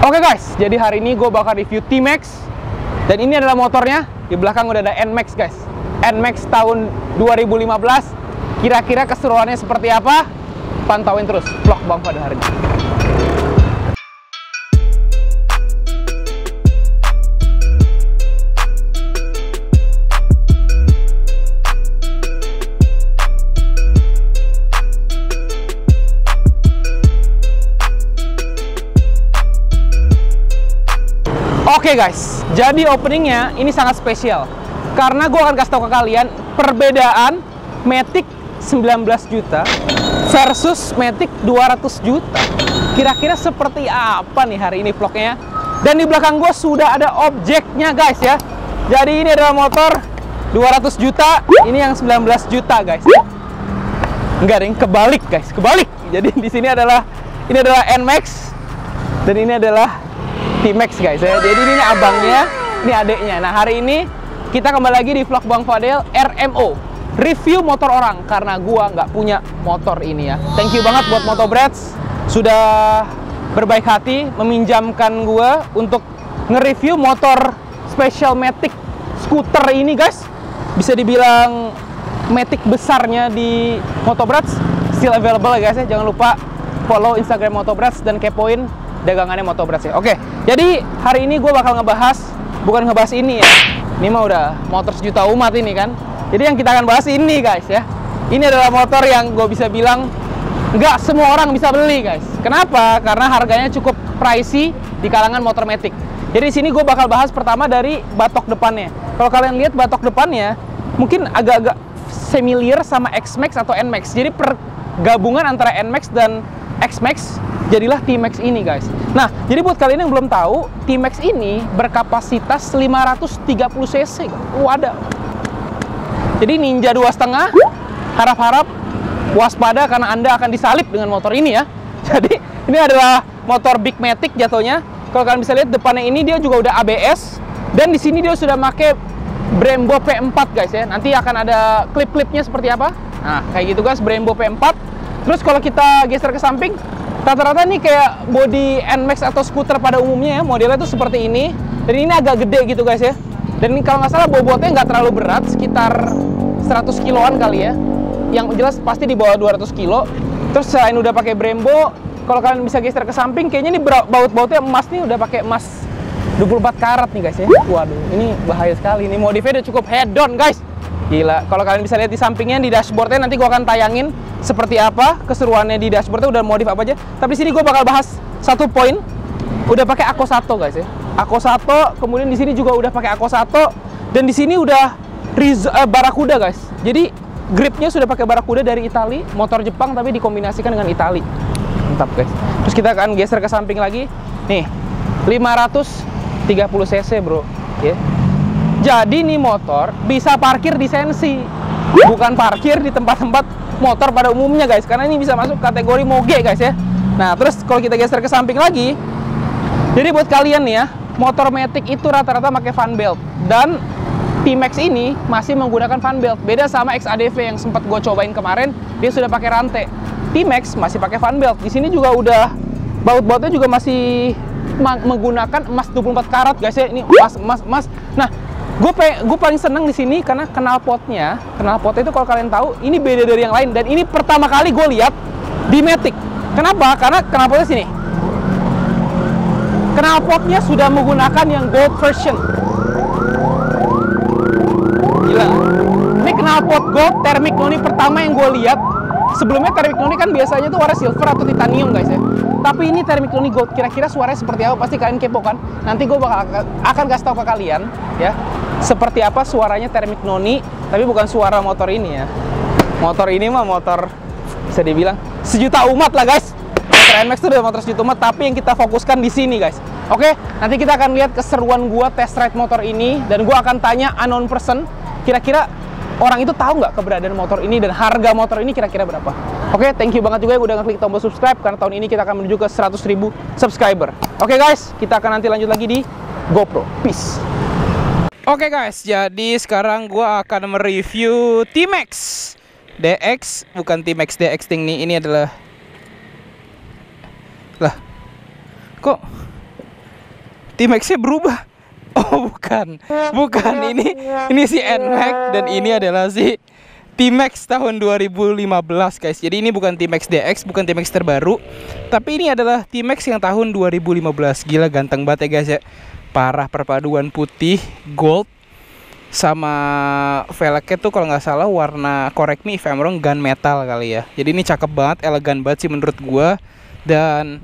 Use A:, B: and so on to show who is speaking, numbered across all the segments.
A: Oke guys, jadi hari ini gue bakal review T-Max. Dan ini adalah motornya. Di belakang udah ada NMAX guys. NMAX tahun 2015. Kira-kira keseruannya seperti apa? Pantauin terus vlog Bang pada hari ini. Oke guys, jadi openingnya ini sangat spesial karena gue akan kasih tahu ke kalian perbedaan Matic 19 juta versus Matic 200 juta. Kira-kira seperti apa nih hari ini vlognya? Dan di belakang gue sudah ada objeknya guys ya. Jadi ini adalah motor 200 juta, ini yang 19 juta guys. Enggak deh, kebalik guys, kebalik. Jadi di sini adalah NMAX dan ini adalah T-Max guys ya. Jadi ini abangnya, ini adeknya. Nah hari ini kita kembali lagi di vlog Bang Fadel RMO, review motor orang karena gua nggak punya motor ini ya. Thank you banget buat Motobrats sudah berbaik hati meminjamkan gua untuk nge-review motor special Matic scooter ini guys. Bisa dibilang Matic besarnya di Motobrats, still available ya guys ya. Jangan lupa follow Instagram Motobrats dan kepoin dagangannya Motobrats ya. Oke, jadi hari ini gue bakal bukan ngebahas ini ya. Ini mah udah motor sejuta umat ini kan. Jadi yang kita akan bahas ini guys ya. Ini adalah motor yang gue bisa bilang nggak semua orang bisa beli guys. Kenapa? Karena harganya cukup pricey di kalangan motor Matic. Jadi di sini gue bakal bahas pertama dari batok depannya. Kalau kalian lihat batok depannya, mungkin agak-agak familiar sama X-Max atau NMAX. Jadi pergabungan antara NMAX dan X-Max jadilah T-Max ini guys. Nah, jadi buat kalian yang belum tahu, T-Max ini berkapasitas 530 cc. Wadah. Jadi Ninja 2,5, harap-harap waspada karena Anda akan disalip dengan motor ini ya. Jadi ini adalah motor Big Matic jatuhnya. Kalau kalian bisa lihat depannya ini dia juga udah ABS dan di sini dia sudah pakai Brembo P4 guys ya. Nanti akan ada klip-klipnya seperti apa. Nah, kayak gitu guys, Brembo P4. Terus kalau kita geser ke samping, rata-rata nih kayak body NMAX atau skuter pada umumnya ya, modelnya tuh seperti ini. Dan ini agak gede gitu guys ya. Dan ini kalau nggak salah bobotnya nggak terlalu berat, sekitar 100 kiloan kali ya. Yang jelas pasti di bawah 200 kilo. Terus selain udah pakai Brembo, kalau kalian bisa geser ke samping, kayaknya ini baut-bautnya emas nih, udah pakai emas 24 karat nih guys ya. Waduh, ini bahaya sekali. Ini modifnya udah cukup head on guys. Gila, kalau kalian bisa lihat di sampingnya, di dashboardnya nanti gue akan tayangin seperti apa keseruannya di dashboardnya, udah modif apa aja. Tapi di sini gue bakal bahas satu poin, udah pakai Akosato guys ya. Akosato, kemudian di sini juga udah pakai Akosato, dan di sini udah Barakuda guys. Jadi gripnya sudah pakai Barakuda dari Itali, motor Jepang tapi dikombinasikan dengan Itali. Mantap guys. Terus kita akan geser ke samping lagi, nih 530 cc bro. Ya. Jadi nih motor bisa parkir di sensi, bukan parkir di tempat-tempat motor pada umumnya guys, karena ini bisa masuk kategori moge guys ya. Nah terus kalau kita geser ke samping lagi, jadi buat kalian nih ya, motor Matic itu rata-rata pakai fan belt, dan T-Max ini masih menggunakan fan belt. Beda sama XADV yang sempat gue cobain kemarin, dia sudah pakai rantai. T-Max masih pakai fan belt. Di sini juga udah baut-bautnya juga masih menggunakan emas 24 karat guys ya. Ini emas. Nah, gue paling seneng di sini karena knalpotnya itu kalau kalian tahu ini beda dari yang lain, dan ini pertama kali gue lihat di Matic. Kenapa? Karena knalpotnya sini, knalpotnya sudah menggunakan yang gold version. Gila, ini knalpot gold thermic noni pertama yang gue lihat. Sebelumnya thermic noni kan biasanya tuh warna silver atau titanium guys ya, tapi ini thermic noni gold. Kira-kira suaranya seperti apa? Pasti kalian kepo kan? Nanti gue akan kasih tahu ke kalian ya, seperti apa suaranya thermic noni, tapi bukan suara motor ini ya. Motor ini mah motor bisa dibilang sejuta umat lah guys. Motor NMAX itu udah motor sejuta umat, tapi yang kita fokuskan di sini guys. Oke, nanti kita akan lihat keseruan gua test ride motor ini, dan gua akan tanya unknown person, kira-kira orang itu tahu nggak keberadaan motor ini dan harga motor ini kira-kira berapa. Oke, thank you banget juga ya udah ngeklik tombol subscribe, karena tahun ini kita akan menuju ke 100.000 subscriber. Oke guys, kita akan nanti lanjut lagi di GoPro. Peace. Oke guys, jadi sekarang gua akan mereview T-Max DX, bukan T-Max DX nih. Ini adalah, lah, kok T-Max-nya berubah. Oh bukan, ini si NMAX dan ini adalah si T-Max tahun 2015 guys. Jadi ini bukan T-Max DX, bukan T-Max terbaru, tapi ini adalah T-Max yang tahun 2015. Gila ganteng banget ya guys ya. Parah, perpaduan putih, gold, sama velgnya tuh kalau nggak salah warna, correct me if I'm wrong, gunmetal kali ya. Jadi ini cakep banget, elegan banget sih menurut gua. Dan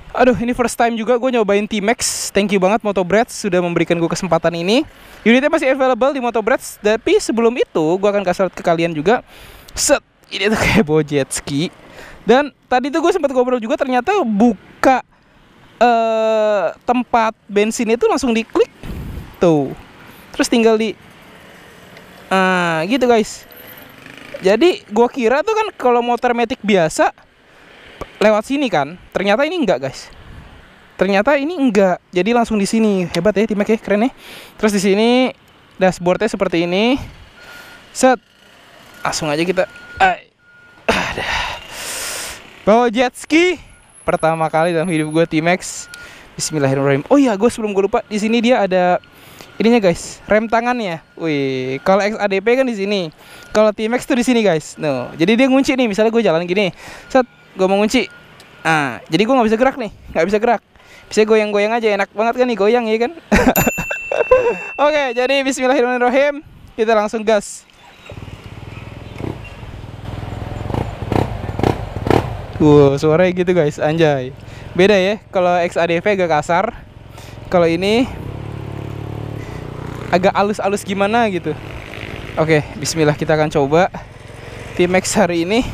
A: aduh, ini first time juga gue nyobain T-Max. Thank you banget Motobrats sudah memberikan gue kesempatan ini. Unitnya masih available di Motobrats. Tapi sebelum itu gue akan kasih lihat ke kalian juga. Set, ini tuh kayak bawa jet ski. Dan tadi tuh gue sempat ngobrol juga, ternyata buka tempat bensinnya itu langsung diklik tuh. Terus tinggal di gitu guys. Jadi gue kira tuh kan kalau motor matic biasa lewat sini kan, ternyata ini enggak guys. Ternyata ini enggak. Jadi langsung di sini. Hebat ya T-Max ya, keren ya. Terus di sini dashboardnya seperti ini. Set. Langsung aja kita bawa jet ski pertama kali dalam hidup gue T-Max. Bismillahirrahmanirrahim. Oh iya, sebelum gue lupa, di sini dia ada ininya guys, rem tangannya. Wih, kalau XADP kan di sini. Kalau T-Max tuh di sini guys. No, jadi dia ngunci nih. Misalnya gue jalan gini, set, gue mau ngunci. Jadi gue nggak bisa gerak nih, nggak bisa gerak. Bisa goyang-goyang aja, enak banget kan nih goyang ya kan. Oke, jadi bismillahirrahmanirrahim. Kita langsung gas. Suaranya gitu guys, anjay. Beda ya, kalau XADV agak kasar. Kalau ini agak halus-halus gimana gitu. Oke, bismillah, kita akan coba T-Max hari ini.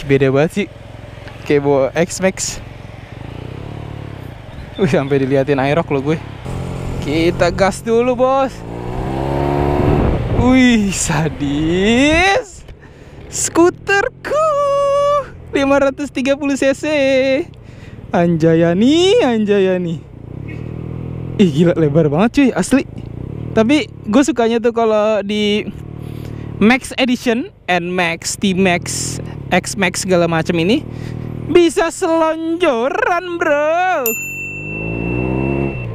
A: Beda banget sih. Kayak bawa X-Max. Sampai diliatin aerox lo gue. Kita gas dulu bos. Sadis. Skuterku 530 cc. Anjayani. Gila, lebar banget cuy, asli. Tapi gue sukanya tuh kalau di Max Edition, NMAX, T-Max, X-Max segala macam ini bisa selonjoran bro.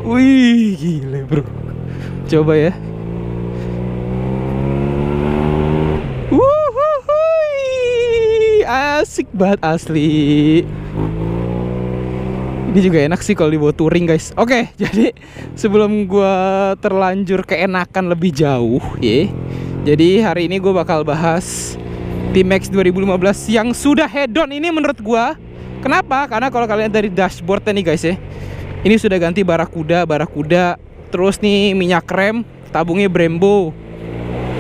A: Gila bro. Coba ya. Asik banget asli. Ini juga enak sih kalau dibawa touring guys. Oke, jadi sebelum gua terlanjur keenakan lebih jauh ya, jadi hari ini gue bakal bahas T-Max 2015 yang sudah head-on ini menurut gua. Kenapa? Karena kalau kalian dari dashboardnya nih guys ya, ini sudah ganti barakuda. Terus nih minyak rem, tabungnya Brembo.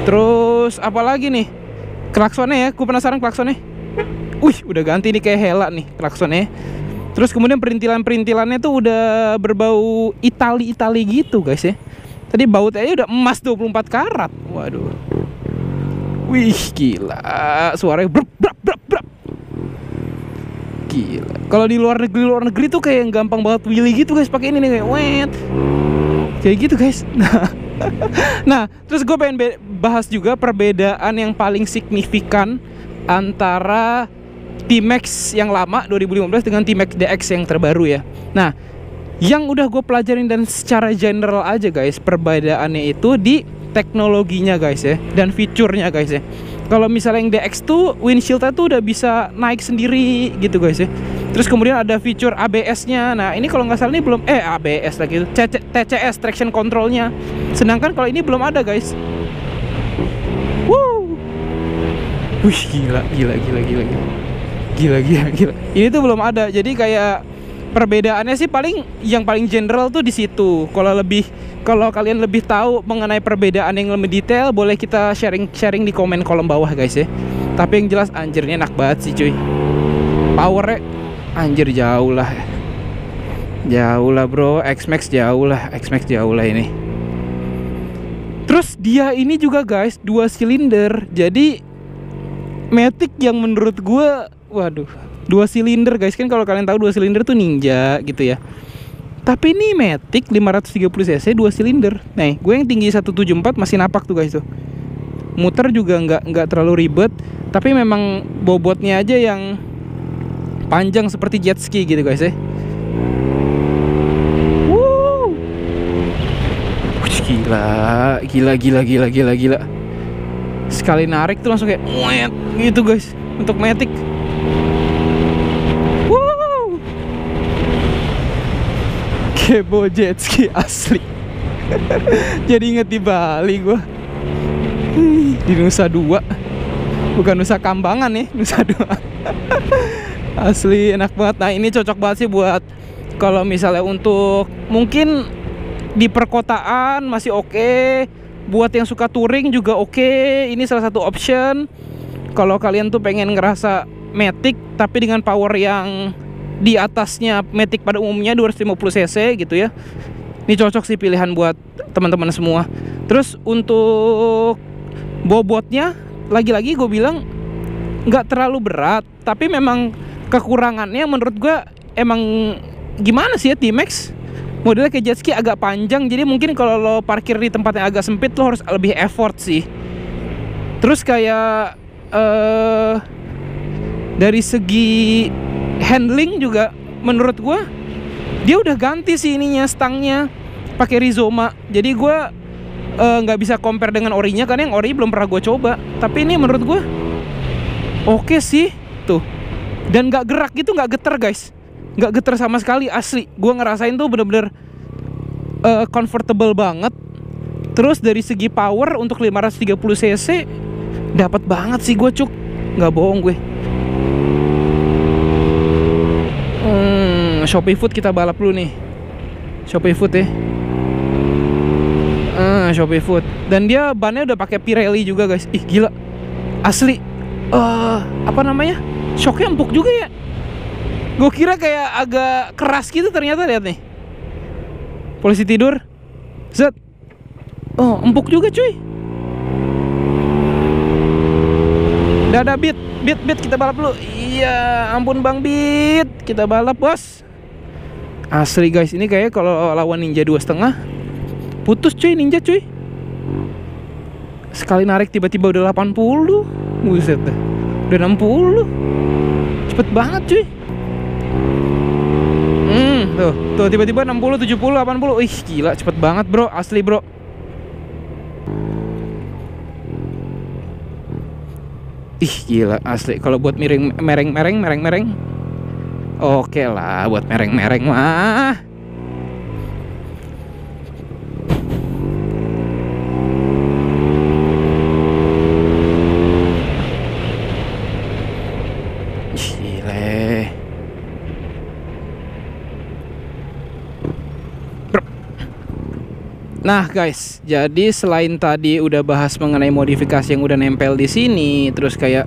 A: Terus apa lagi nih? Klaksonnya ya, gue penasaran klaksonnya. Udah ganti nih kayak Hella nih klaksonnya. Terus kemudian perintilannya tuh udah berbau Itali gitu guys ya. Tadi bautnya aja udah emas 24 karat. Waduh. Gila. Suaranya brap. Gila. Kalau di luar negeri tuh kayak gampang banget wheelie gitu guys, pakai ini nih kayak wet. Kayak gitu guys. Nah, terus gue pengen bahas juga perbedaan yang paling signifikan antara T-Max yang lama 2015 dengan T-Max DX yang terbaru ya. Nah, yang udah gue pelajarin dan secara general aja guys, perbedaannya itu di teknologinya guys ya, dan fiturnya guys ya. Kalau misalnya yang DX tuh windshieldnya tuh udah bisa naik sendiri gitu guys ya. Terus kemudian ada fitur ABS-nya. Nah ini kalau nggak salah ini belum ABS lagi, TCS traction controlnya. Sedangkan kalau ini belum ada guys. Gila. Ini tuh belum ada. Jadi kayak perbedaannya sih yang paling general tuh di situ. Kalau kalian lebih tahu mengenai perbedaan yang lebih detail, boleh kita sharing di komen kolom bawah guys ya. Tapi yang jelas anjir ini enak banget sih cuy. Powernya anjir jauh lah bro. X-Max jauh lah ini. Terus dia ini juga guys 2 silinder. Jadi matic yang menurut gue, 2 silinder guys. Kan kalau kalian tahu 2 silinder tuh Ninja gitu ya. Tapi ini matic 530 cc 2 silinder. Nih, gue yang tinggi 174 masih napak tuh guys tuh. Muter juga nggak terlalu ribet, tapi memang bobotnya aja yang panjang seperti jet ski gitu guys ya. Gila, gila, gila, gila, gila, gila. Sekali narik tuh langsung kayak muet gitu guys. Untuk Matic. Wow. Kebo jet ski asli. Jadi inget di Bali gua. Di Nusa Dua. Bukan Nusa Kambangan ya, Nusa Dua. Asli enak banget. Nah ini cocok banget sih buat kalau misalnya untuk mungkin di perkotaan masih oke. Buat yang suka touring juga oke. Ini salah satu option. Kalau kalian tuh pengen ngerasa Matic tapi dengan power yang di atasnya Matic pada umumnya 250 cc gitu ya. Ini cocok sih pilihan buat teman-teman semua. Terus untuk bobotnya lagi-lagi gue bilang nggak terlalu berat, tapi memang kekurangannya menurut gue emang gimana sih ya, T-Max modelnya kayak jet ski agak panjang, jadi mungkin kalau lo parkir di tempat yang agak sempit lo harus lebih effort sih. Terus kayak dari segi handling juga menurut gue dia udah ganti sih ininya, stangnya pakai Rizoma. Jadi gue nggak bisa compare dengan orinya karena yang ori belum pernah gue coba. Tapi ini menurut gue oke sih tuh, dan nggak gerak gitu, nggak geter guys, nggak geter sama sekali asli. Gue ngerasain tuh bener-bener comfortable banget. Terus dari segi power untuk 530 cc dapat banget sih gue cuk, nggak bohong gue. Shopee Food kita balap dulu nih. Shopee Food ya. Shopee Food. Dan dia bannya udah pakai Pirelli juga guys. Ih gila. Asli. Apa namanya? Shocknya empuk juga ya. Gue kira kayak agak keras gitu, ternyata lihat nih. Polisi tidur. Zet. Oh, empuk juga cuy. Dadah Beat. Beat kita balap dulu. Iya, ampun Bang Beat. Kita balap, Bos. Asli guys, ini kayak kalau lawan Ninja 2,5 putus cuy, Ninja cuy. Sekali narik tiba-tiba udah 80. Buset dah. Udah 60. Cepet banget cuy. Tuh tiba-tiba 60, 70, 80. Ih gila, cepet banget bro, asli bro. Ih gila, asli. Kalau buat mereng-mereng oke lah, buat mereng-mereng mah. Gile. Nah guys, jadi selain tadi udah bahas mengenai modifikasi yang udah nempel di sini, terus kayak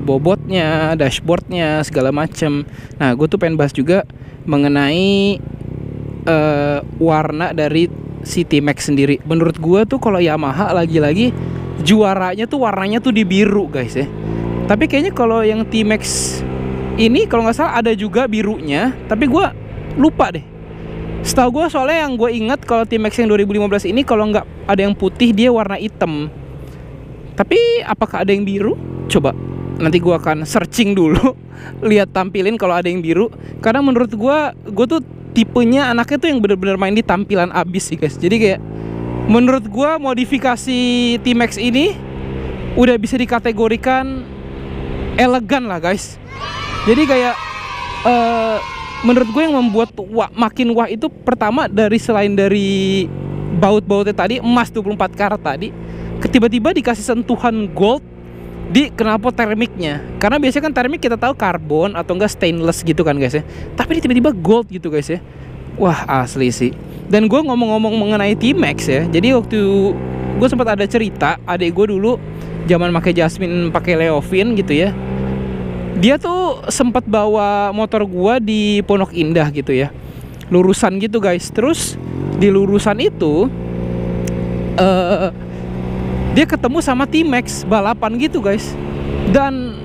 A: bobotnya, dashboardnya, segala macem. Nah, gue tuh pengen bahas juga mengenai warna dari si T-Max sendiri. Menurut gue tuh kalau Yamaha lagi-lagi juaranya tuh warnanya tuh di biru guys ya. Tapi kayaknya kalau yang T-Max ini kalau nggak salah ada juga birunya, tapi gue lupa deh. Setahu gue soalnya yang gue ingat kalau T-Max yang 2015 ini kalau nggak ada yang putih dia warna hitam. Tapi apakah ada yang biru? Coba nanti gue akan searching dulu, lihat tampilin kalau ada yang biru. Karena menurut gue tuh tipenya anaknya tuh yang bener-bener main di tampilan abis sih guys. Jadi kayak menurut gue modifikasi T-Max ini udah bisa dikategorikan elegan lah guys. Jadi kayak menurut gue yang membuat makin wah itu pertama dari selain dari baut-bautnya tadi, emas 24 karat tadi, tiba-tiba dikasih sentuhan gold di knalpot termiknya. Karena biasanya kan termik kita tahu karbon atau enggak stainless gitu kan guys ya. Tapi ini tiba-tiba gold gitu guys ya. Wah asli sih. Dan gue ngomong-ngomong mengenai T-Max ya. Jadi waktu gue sempat ada cerita, adik gue dulu zaman pakai Jasmine, pakai Leovin gitu ya. Dia tuh sempat bawa motor gua di Pondok Indah gitu ya, lurusan gitu guys. Terus di lurusan itu dia ketemu sama T-Max balapan gitu guys. Dan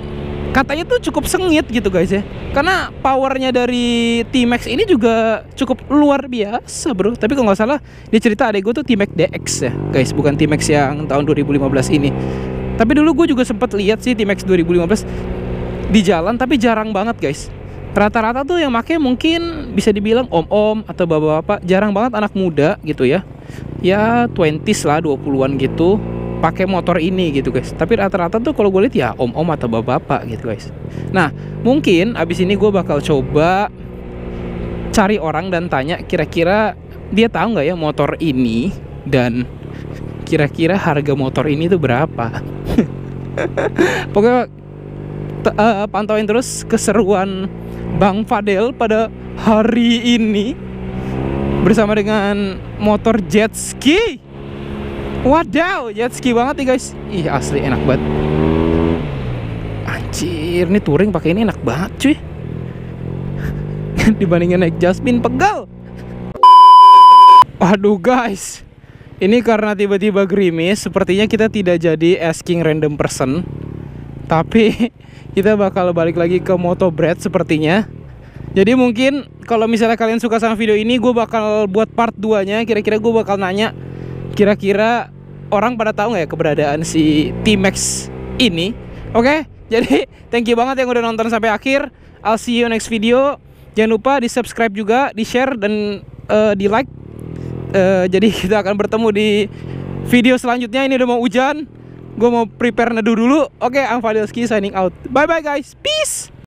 A: katanya tuh cukup sengit gitu guys ya, karena powernya dari T-Max ini juga cukup luar biasa bro. Tapi kalau nggak salah dia cerita adek gue tuh T-Max DX ya guys, bukan T-Max yang tahun 2015 ini. Tapi dulu gue juga sempat lihat sih T-Max 2015 di jalan, tapi jarang banget guys. Rata-rata tuh yang make mungkin bisa dibilang om-om atau bapak-bapak, jarang banget anak muda gitu ya. ya 20s lah, 20-an gitu, pakai motor ini gitu guys. Tapi rata-rata tuh kalau gue lihat ya om-om atau bapak-bapak gitu guys. Nah mungkin abis ini gue bakal coba cari orang dan tanya kira-kira dia tahu nggak ya motor ini, dan kira-kira harga motor ini tuh berapa. Pokoknya pantauin terus keseruan Bang Fadel pada hari ini bersama dengan motor jet ski. Wadaw, jet ski banget nih guys. Ih asli enak banget. Anjir, nih touring pakai ini enak banget cuy. Dibandingin naik Jasmine pegal. Waduh guys, ini karena tiba-tiba gerimis, sepertinya kita tidak jadi asking random person, tapi kita bakal balik lagi ke Moto Bread sepertinya. Jadi mungkin kalau misalnya kalian suka sama video ini, gue bakal buat part 2-nya. Kira-kira gue bakal nanya, kira-kira orang pada tahu nggak ya keberadaan si T-Max ini. Oke, jadi thank you banget yang udah nonton sampai akhir. I'll see you next video. Jangan lupa di subscribe juga, di share, dan di like. Jadi kita akan bertemu di video selanjutnya. Ini udah mau hujan, gue mau prepare neduh dulu. Oke, I'm Fadel Ski signing out. Bye bye guys, peace.